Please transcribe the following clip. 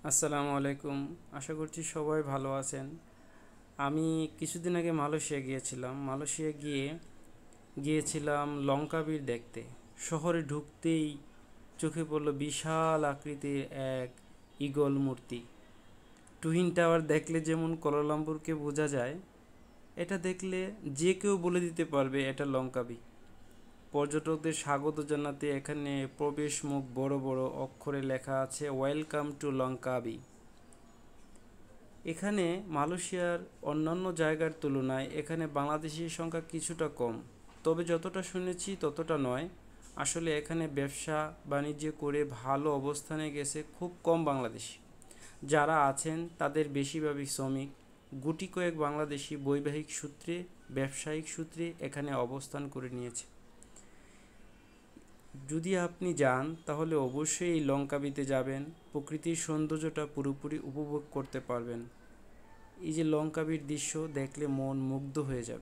আসসালামু আলাইকুম। আশা করছি সবাই ভালো আছেন। আমি কিছুদিন আগে মালয়েশিয়া গিয়েছিলাম। গিয়েছিলাম লঙ্কাবীর দেখতে। শহরে ঢুকতেই চোখে পড়ল বিশাল আকৃতির এক ঈগল মূর্তি। টুইন টাওয়ার দেখলে যেমন কোয়ালালামপুরকে বোঝা যায়, এটা দেখলে যে কেউ বলে দিতে পারবে এটা লঙ্কাবী। পর্যটকদের স্বাগত জানাতে এখানে প্রবেশ মুখ বড় বড় অক্ষরে লেখা আছে, ওয়েলকাম টু লঙ্কাবী। এখানে মালয়েশিয়ার অন্যান্য জায়গার তুলনায় এখানে বাংলাদেশির সংখ্যা কিছুটা কম, তবে যতটা শুনেছি ততটা নয়। আসলে এখানে ব্যবসা বাণিজ্য করে ভালো অবস্থানে গেছে খুব কম বাংলাদেশি। যারা আছেন তাদের বেশিরভাগই শ্রমিক। গুটি কয়েক বাংলাদেশি বৈবাহিক সূত্রে, ব্যবসায়িক সূত্রে এখানে অবস্থান করে নিয়েছে। যদি আপনি যান তাহলে অবশ্যই এই লঙ্কাবিতে যাবেন, প্রকৃতির সৌন্দর্যটা পুরোপুরি উপভোগ করতে পারবেন। এই যে লঙ্কাবির দৃশ্য দেখলে মন মুগ্ধ হয়ে যাবে।